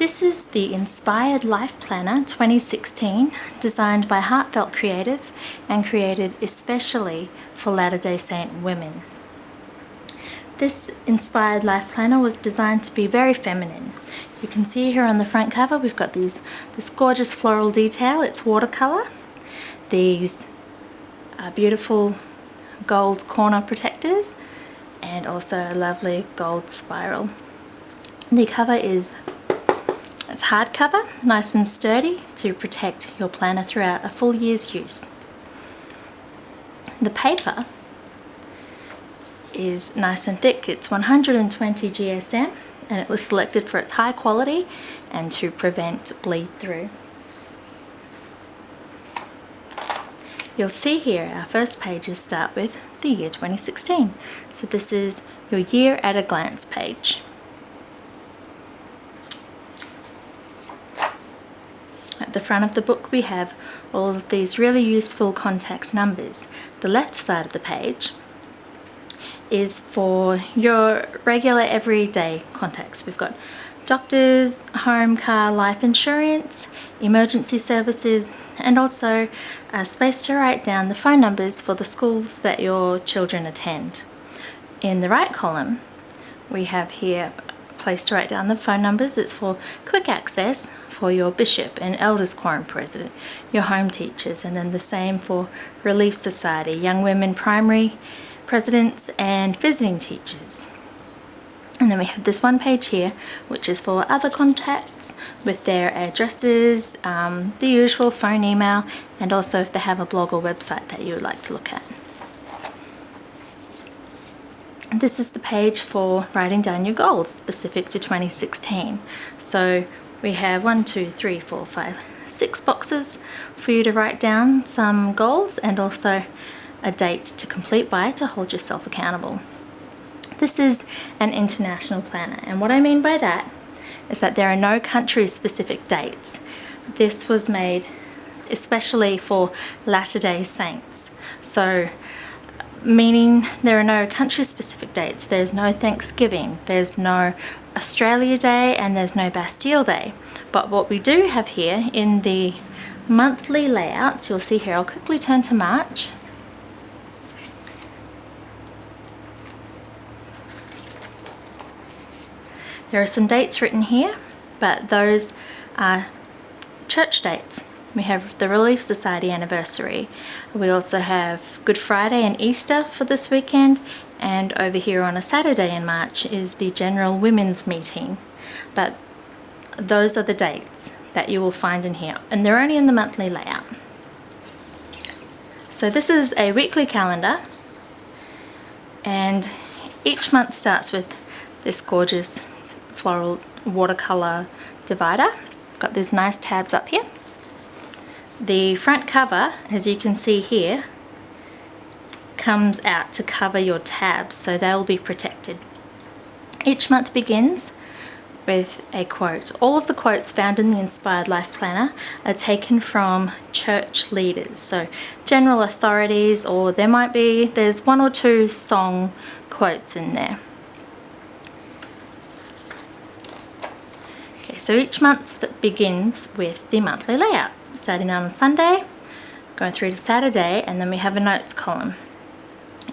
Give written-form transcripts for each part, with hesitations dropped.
This is the Inspired Life Planner 2016, designed by Heartfelt Creative and created especially for Latter-day Saint women. This Inspired Life Planner was designed to be very feminine. You can see here on the front cover we've got this gorgeous floral detail. It's watercolor. These beautiful gold corner protectors and also a lovely gold spiral. The cover it's hardcover, nice and sturdy to protect your planner throughout a full year's use. The paper is nice and thick. It's 120 GSM and it was selected for its high quality and to prevent bleed through. You'll see here our first pages start with the year 2016. So this is your year at a glance page. At the front of the book we have all of these really useful contact numbers. The left side of the page is for your regular everyday contacts. We've got doctors, home, car, life insurance, emergency services, and also a space to write down the phone numbers for the schools that your children attend. In the right column we have here a place to write down the phone numbers. It's for quick access for your bishop and elders quorum president, your home teachers, and then the same for Relief Society, young women primary presidents, and visiting teachers. And then we have this one page here which is for other contacts with their addresses, the usual phone, email, and also if they have a blog or website that you would like to look at. This is the page for writing down your goals specific to 2016. So we have 6 boxes for you to write down some goals and also a date to complete by to hold yourself accountable. This is an international planner, and what I mean by that is that there are no country-specific dates. This was made especially for Latter-day Saints. So meaning there are no country-specific dates. There's no Thanksgiving, there's no Australia Day, and there's no Bastille Day. But what we do have here in the monthly layouts, you'll see here, I'll quickly turn to March. There are some dates written here, but those are church dates. We have the Relief Society anniversary. We also have Good Friday and Easter for this weekend, and over here on a Saturday in March is the General Women's Meeting. But those are the dates that you will find in here, and they're only in the monthly layout. So this is a weekly calendar, and each month starts with this gorgeous floral watercolor divider. Got these nice tabs up here. The front cover, as you can see here, comes out to cover your tabs, so they'll be protected. Each month begins with a quote. All of the quotes found in the Inspired Life Planner are taken from church leaders, so general authorities, or there's 1 or 2 song quotes in there. So each month begins with the monthly layout, starting out on Sunday, going through to Saturday, and then we have a notes column.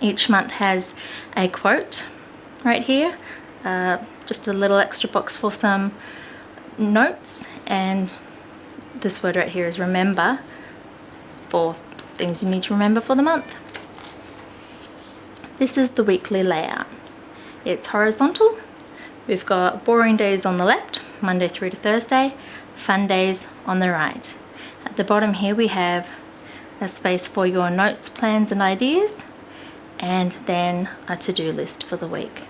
Each month has a quote right here, just a little extra box for some notes, and this word right here is remember, for things you need to remember for the month. This is the weekly layout. It's horizontal. We've got boring days on the left, Monday through to Thursday, fun days on the right. At the bottom here we have a space for your notes, plans and ideas, and then a to-do list for the week.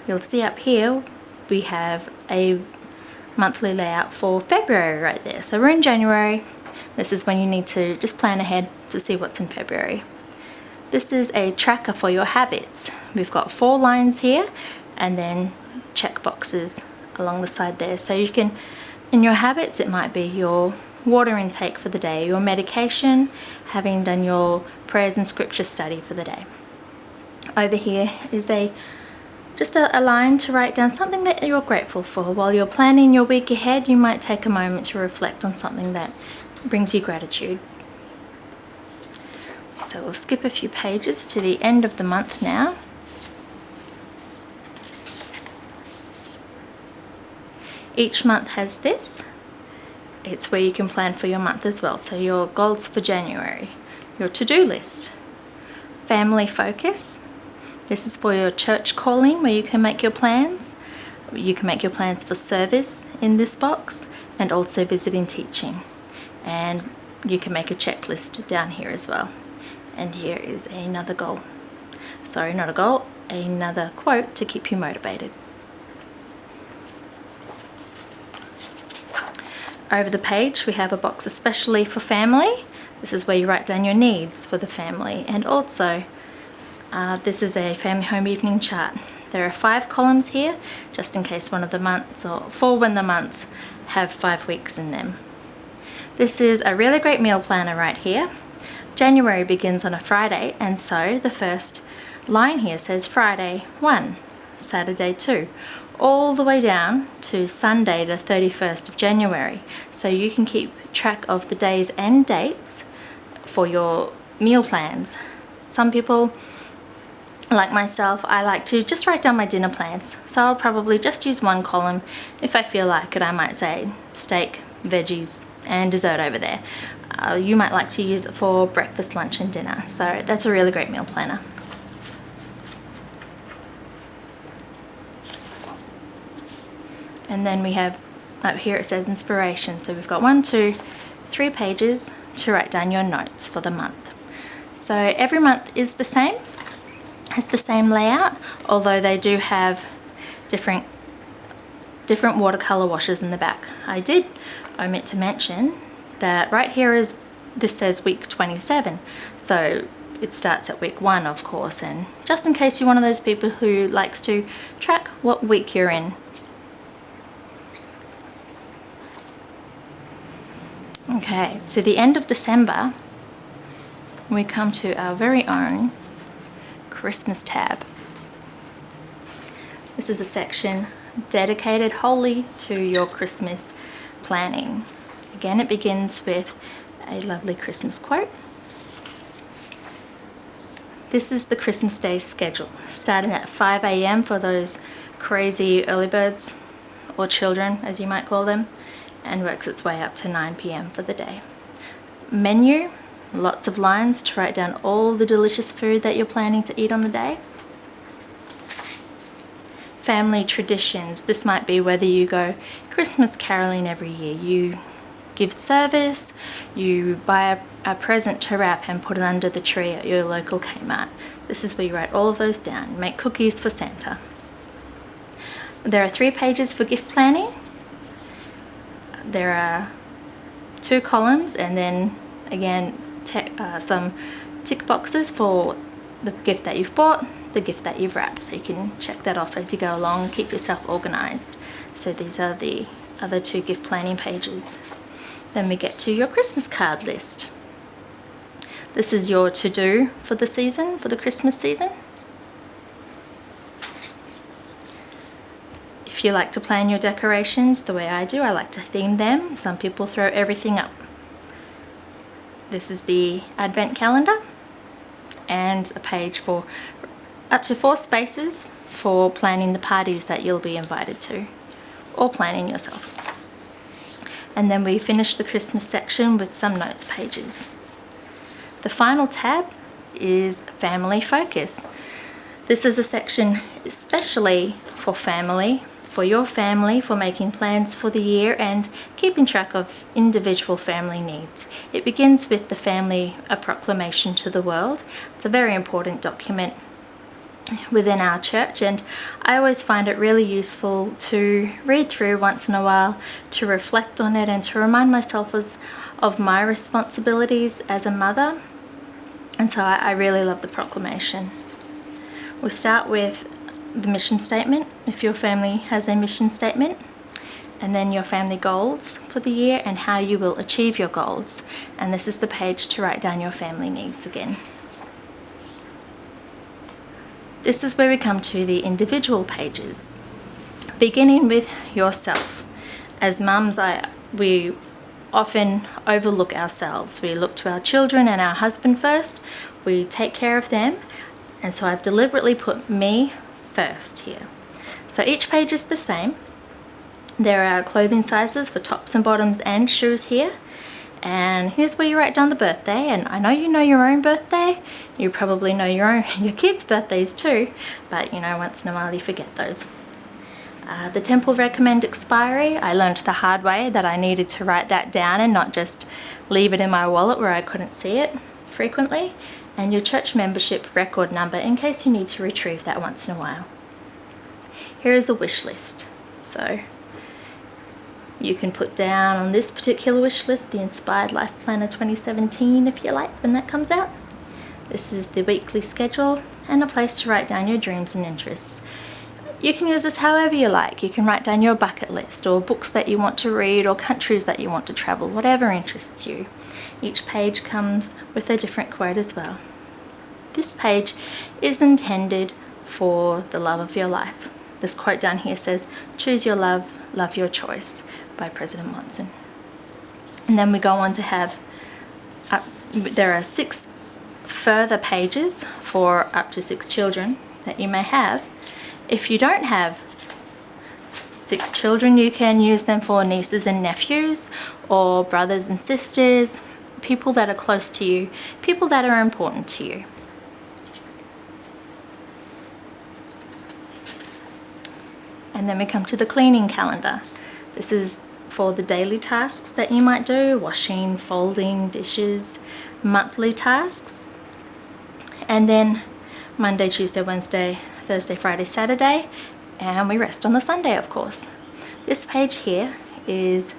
You'll see up here we have a monthly layout for February right there. So we're in January. This is when you need to just plan ahead to see what's in February. This is a tracker for your habits. We've got 4 lines here and then check boxes along the side there. So you can, in your habits, it might be your water intake for the day, your medication, having done your prayers and scripture study for the day. Over here is a just a line to write down something that you're grateful for. While you're planning your week ahead, you might take a moment to reflect on something that brings you gratitude. So we'll skip a few pages to the end of the month now. Each month has this. It's where you can plan for your month as well. So your goals for January, your to-do list, family focus. This is for your church calling, where you can make your plans. You can make your plans for service in this box, and also visiting teaching. And you can make a checklist down here as well. And here is another goal. Sorry, not a goal, another quote to keep you motivated. Over the page we have a box especially for family. This is where you write down your needs for the family, and also this is a family home evening chart. There are 5 columns here, just in case one of the months, or for when the months have 5 weeks in them. This is a really great meal planner right here. January begins on a Friday, and so the first line here says Friday 1, Saturday 2, all the way down to Sunday the 31st of January. So you can keep track of the days and dates for your meal plans. Some people, like myself, I like to just write down my dinner plans. So I'll probably just use one column. If I feel like it, I might say steak, veggies, and dessert over there. You might like to use it for breakfast, lunch, and dinner. So that's a really great meal planner. And then we have, up here it says inspiration. So we've got 1, 2, 3 pages to write down your notes for the month. So every month is the same, has the same layout, although they do have different watercolor washes in the back. I did omit to mention that right here this says week 27, so it starts at week 1, of course, and just in case you're one of those people who likes to track what week you're in. Okay, to the end of December, we come to our very own Christmas tab. This is a section dedicated wholly to your Christmas planning. Again, it begins with a lovely Christmas quote. This is the Christmas Day schedule, starting at 5 a.m. for those crazy early birds, or children as you might call them, and works its way up to 9 p.m. for the day. Menu, lots of lines to write down all the delicious food that you're planning to eat on the day. Family traditions, this might be whether you go Christmas caroling every year, you give service, you buy a present to wrap and put it under the tree at your local Kmart. This is where you write all of those down. Make cookies for Santa. There are 3 pages for gift planning. There are 2 columns, and then again some tick boxes for the gift that you've bought, the gift that you've wrapped, so you can check that off as you go along and keep yourself organized. So these are the other 2 gift planning pages. Then we get to your Christmas card list. This is your to-do for the season, for the Christmas season. If you like to plan your decorations the way I do, I like to theme them. Some people throw everything up. This is the advent calendar, and a page for up to 4 spaces for planning the parties that you'll be invited to, or planning yourself. And then we finish the Christmas section with some notes pages. The final tab is family focus. This is a section especially for family, for your family, for making plans for the year and keeping track of individual family needs. It begins with the family, a proclamation to the world. It's a very important document within our church, and I always find it really useful to read through once in a while, to reflect on it and to remind myself of my responsibilities as a mother. And so I really love the proclamation. We start with the mission statement, if your family has a mission statement, and then your family goals for the year and how you will achieve your goals. And this is the page to write down your family needs again. This is where we come to the individual pages, beginning with yourself. As mums, we often overlook ourselves. We look to our children and our husband first. We take care of them. And so I've deliberately put me first here. So each page is the same. There are clothing sizes for tops and bottoms and shoes here. And here's where you write down the birthday. And I know you know your own birthday. You probably know your kids' birthdays too. But once in a while you forget those. The temple recommend expiry. I learned the hard way that I needed to write that down and not just leave it in my wallet where I couldn't see it frequently. And your church membership record number in case you need to retrieve that once in a while. Here is a wish list. So you can put down on this particular wish list the Inspired Life Planner 2017 if you like, when that comes out. This is the weekly schedule and a place to write down your dreams and interests. You can use this however you like. You can write down your bucket list or books that you want to read or countries that you want to travel, whatever interests you. Each page comes with a different quote as well. This page is intended for the love of your life. This quote down here says, "Choose your love, love your choice," by President Monson. And then we go on to have, there are 6 further pages for up to 6 children that you may have. If you don't have 6 children, you can use them for nieces and nephews or brothers and sisters, people that are close to you, people that are important to you. And then we come to the cleaning calendar. This is for the daily tasks that you might do, washing, folding, dishes, monthly tasks. And then Monday, Tuesday, Wednesday, Thursday, Friday, Saturday, and we rest on the Sunday, of course. This page here is